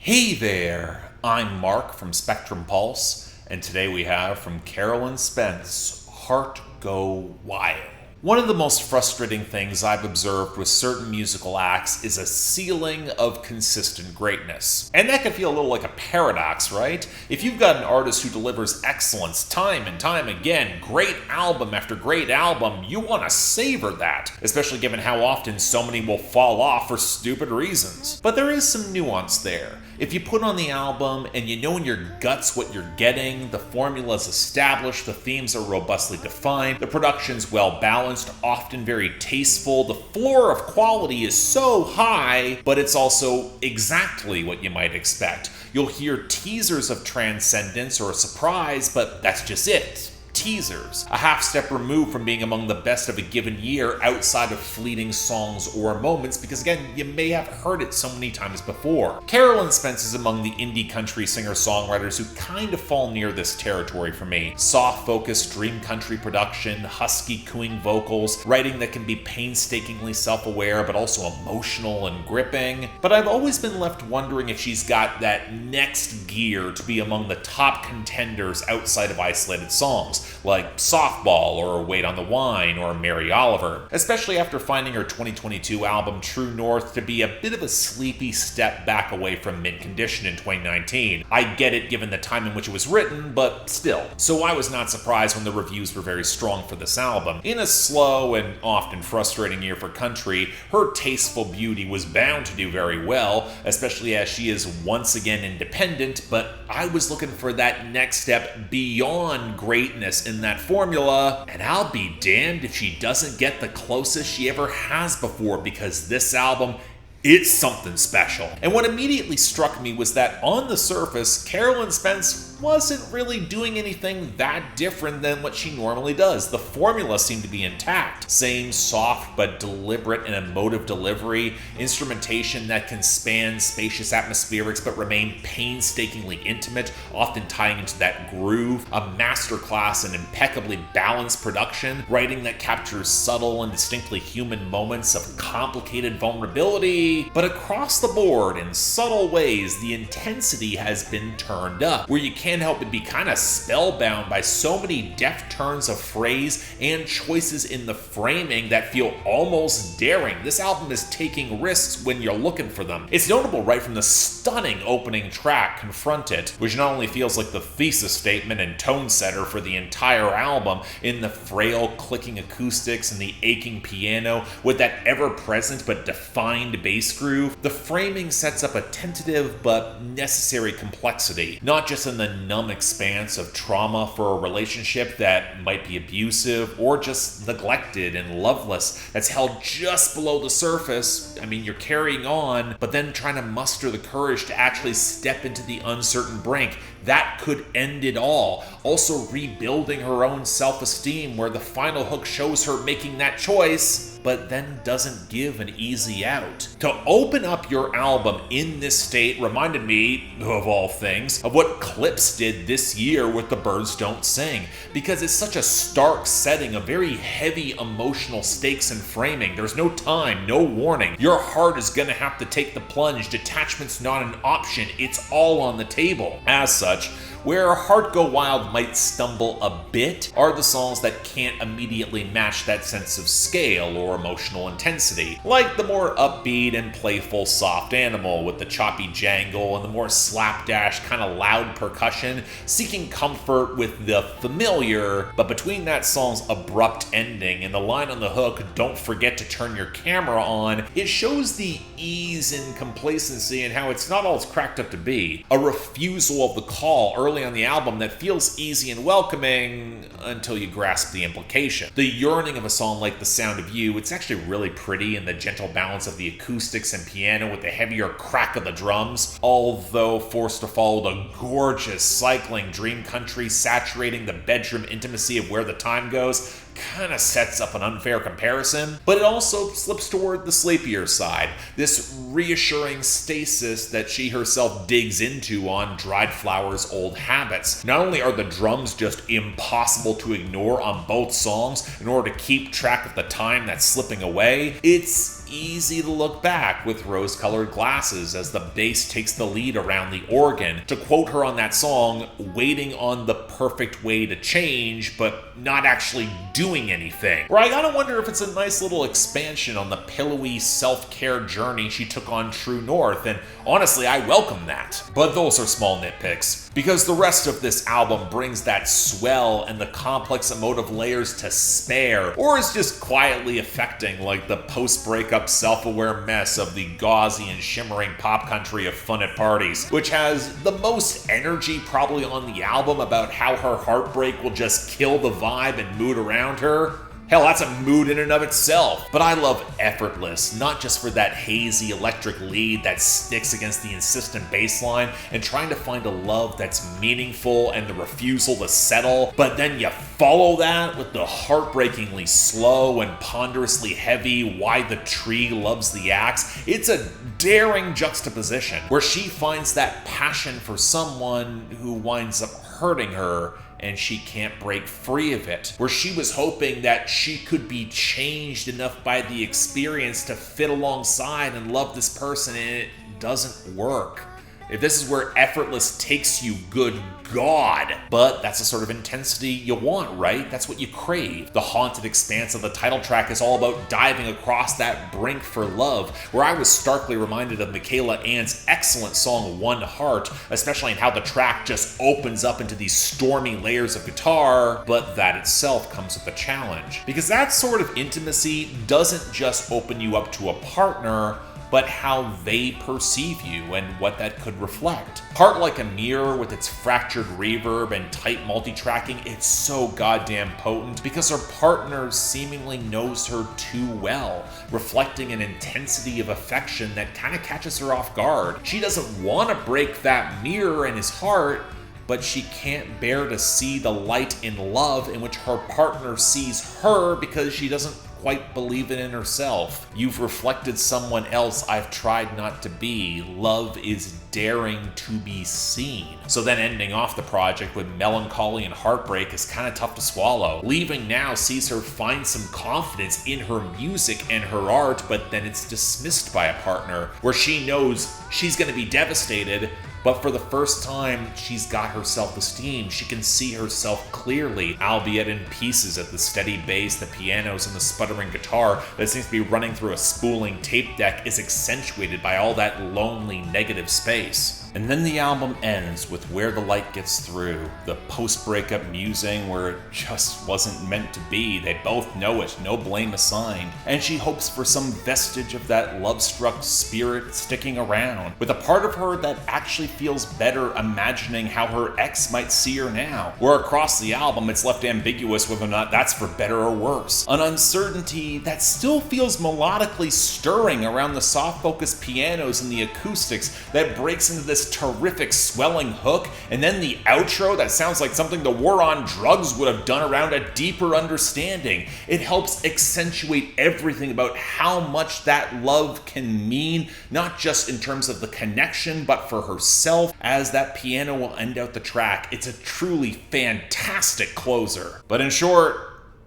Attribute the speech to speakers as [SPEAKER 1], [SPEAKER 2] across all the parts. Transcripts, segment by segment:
[SPEAKER 1] Hey there, I'm Mark from Spectrum Pulse, and today we have from Carolyn Spence, Heart Go Wild. One of the most frustrating things I've observed with certain musical acts is a ceiling of consistent greatness. And that can feel a little like a paradox, right? If you've got an artist who delivers excellence time and time again, great album after great album, you want to savor that, especially given how often so many will fall off for stupid reasons. But there is some nuance there. If you put on the album and you know in your guts what you're getting, the formula's established, the themes are robustly defined, the production's well balanced, often very tasteful, the floor of quality is so high, but it's also exactly what you might expect. You'll hear teasers of transcendence or a surprise, but that's just it. Teasers, a half step removed from being among the best of a given year outside of fleeting songs or moments, because again, you may have heard it so many times before. Carolyn Spence is among the indie country singer-songwriters who kind of fall near this territory for me. Soft-focused dream country production, husky cooing vocals, writing that can be painstakingly self-aware but also emotional and gripping. But I've always been left wondering if she's got that next gear to be among the top contenders outside of isolated songs, like Softball or Wait on the Wine or Mary Oliver, especially after finding her 2022 album True North to be a bit of a sleepy step back away from mid-condition in 2019. I get it given the time in which it was written, but still. So I was not surprised when the reviews were very strong for this album. In a slow and often frustrating year for country, her tasteful beauty was bound to do very well, especially as she is once again independent, but I was looking for that next step beyond greatness in that formula, and I'll be damned if she doesn't get the closest she ever has before, because this album, it's something special. And what immediately struck me was that on the surface, Carolyn Spence wasn't really doing anything that different than what she normally does. The formula seemed to be intact. Same soft but deliberate and emotive delivery, instrumentation that can span spacious atmospherics but remain painstakingly intimate, often tying into that groove, a masterclass in impeccably balanced production, writing that captures subtle and distinctly human moments of complicated vulnerability. But across the board, in subtle ways, the intensity has been turned up, where you can't help but be kind of spellbound by so many deft turns of phrase and choices in the framing that feel almost daring. This album is taking risks when you're looking for them. It's notable right from the stunning opening track, Confront It, which not only feels like the thesis statement and tone setter for the entire album, in the frail clicking acoustics and the aching piano with that ever-present but defined bass groove. The framing sets up a tentative but necessary complexity, not just in the numb expanse of trauma for a relationship that might be abusive or just neglected and loveless that's held just below the surface. I mean, you're carrying on, but then trying to muster the courage to actually step into the uncertain brink. That could end it all. Also rebuilding her own self-esteem, where the final hook shows her making that choice, but then doesn't give an easy out. To open up your album in this state reminded me, of all things, of what Clips did this year with The Birds Don't Sing, because it's such a stark setting of very heavy emotional stakes and framing. There's no time, no warning. Your heart is gonna have to take the plunge. Detachment's not an option. It's all on the table. As such, where Heart Go Wild might stumble a bit are the songs that can't immediately match that sense of scale or emotional intensity, like the more upbeat and playful Soft Animal with the choppy jangle and the more slapdash kind of loud percussion, seeking comfort with the familiar, but between that song's abrupt ending and the line on the hook, "Don't forget to turn your camera on," it shows the ease and complacency and how it's not all it's cracked up to be. A refusal of the call early on the album that feels easy and welcoming until you grasp the implication. The yearning of a song like The Sound of You, it's actually really pretty in the gentle balance of the acoustics and piano with the heavier crack of the drums, although forced to follow the gorgeous cycling dream country saturating the bedroom intimacy of Where the Time Goes kind of sets up an unfair comparison, but it also slips toward the sleepier side, this reassuring stasis that she herself digs into on Dried Flower's Old Habits. Not only are the drums just impossible to ignore on both songs in order to keep track of the time that's slipping away, it's easy to look back with rose-colored glasses as the bass takes the lead around the organ. To quote her on that song, waiting on the perfect way to change, but not actually doing anything. Where I gotta wonder if it's a nice little expansion on the pillowy self-care journey she took on True North, and honestly, I welcome that. But those are small nitpicks, because the rest of this album brings that swell and the complex emotive layers to spare, or is just quietly affecting like the post-breakup self-aware mess of the gauzy and shimmering pop country of Fun at Parties, which has the most energy probably on the album about how her heartbreak will just kill the vibe and mood around her. Hell, that's a mood in and of itself. But I love Effortless, not just for that hazy electric lead that sticks against the insistent bass line and trying to find a love that's meaningful and the refusal to settle, but then you follow that with the heartbreakingly slow and ponderously heavy Why the Tree Loves the Axe. It's a daring juxtaposition where she finds that passion for someone who winds up hurting her and she can't break free of it, where she was hoping that she could be changed enough by the experience to fit alongside and love this person, and it doesn't work. If this is where Effortless takes you, good God. But that's the sort of intensity you want, right? That's what you crave. The haunted expanse of the title track is all about diving across that brink for love, where I was starkly reminded of Michaela Ann's excellent song One Heart, especially in how the track just opens up into these stormy layers of guitar, but that itself comes with a challenge. Because that sort of intimacy doesn't just open you up to a partner, but how they perceive you and what that could reflect. Heart Like a Mirror with its fractured reverb and tight multi-tracking, it's so goddamn potent because her partner seemingly knows her too well, reflecting an intensity of affection that kind of catches her off guard. She doesn't want to break that mirror in his heart, but she can't bear to see the light in love in which her partner sees her because she doesn't quite believe it in herself. You've reflected someone else I've tried not to be. Love is daring to be seen. So then ending off the project with melancholy and heartbreak is kind of tough to swallow. Leaving Now sees her find some confidence in her music and her art, but then it's dismissed by a partner, where she knows she's going to be devastated, but for the first time, she's got her self-esteem. She can see herself clearly, albeit in pieces at the steady bass, the pianos, and the sputtering guitar that seems to be running through a spooling tape deck is accentuated by all that lonely, negative space. And then the album ends with Where the Light Gets Through, the post-breakup musing where it just wasn't meant to be. They both know it, no blame assigned. And she hopes for some vestige of that love-struck spirit sticking around, with a part of her that actually feels better imagining how her ex might see her now. Where across the album it's left ambiguous whether or not that's for better or worse. An uncertainty that still feels melodically stirring around the soft-focused pianos and the acoustics that breaks into this terrific swelling hook, and then the outro that sounds like something the War on Drugs would have done around a deeper understanding. It helps accentuate everything about how much that love can mean, not just in terms of the connection, but for herself. As that piano will end out the track, it's a truly fantastic closer. But in short,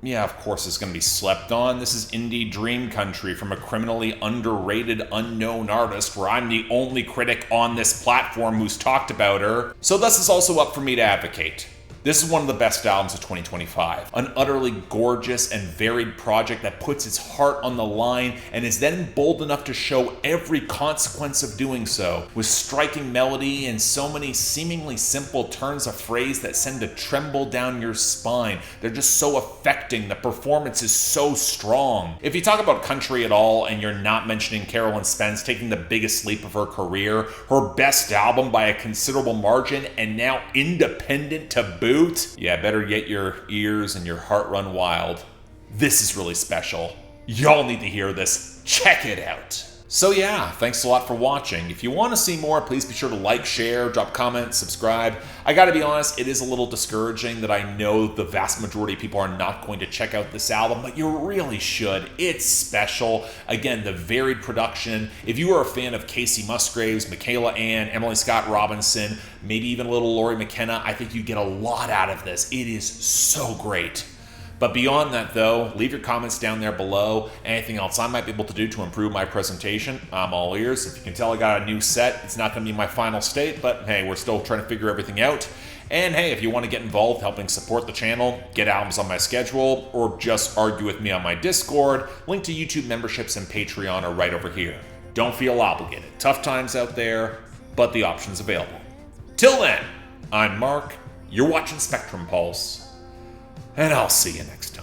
[SPEAKER 1] yeah, of course it's going to be slept on. This is indie dream country from a criminally underrated unknown artist where I'm the only critic on this platform who's talked about her. So this is also up for me to advocate. This is one of the best albums of 2025. An utterly gorgeous and varied project that puts its heart on the line and is then bold enough to show every consequence of doing so, with striking melody and so many seemingly simple turns of phrase that send a tremble down your spine. They're just so affecting. The performance is so strong. If you talk about country at all and you're not mentioning Carolyn Spence taking the biggest leap of her career, her best album by a considerable margin, and now independent to boot, yeah, better get your ears and your heart run wild. This is really special. Y'all need to hear this. Check it out. So yeah, thanks a lot for watching. If you want to see more, please be sure to like, share, drop comments, subscribe. I gotta be honest, it is a little discouraging that I know the vast majority of people are not going to check out this album, but you really should. It's special. Again, the varied production. If you are a fan of Casey Musgraves, Michaela Ann, Emily Scott Robinson, maybe even a little Laurie McKenna, I think you get a lot out of this. It is so great. But beyond that, though, leave your comments down there below. Anything else I might be able to do to improve my presentation, I'm all ears. If you can tell, I got a new set. It's not going to be my final state, but hey, we're still trying to figure everything out. And hey, if you want to get involved helping support the channel, get albums on my schedule, or just argue with me on my Discord, link to YouTube memberships and Patreon are right over here. Don't feel obligated. Tough times out there, but the option's available. Till then, I'm Mark, you're watching Spectrum Pulse, and I'll see you next time.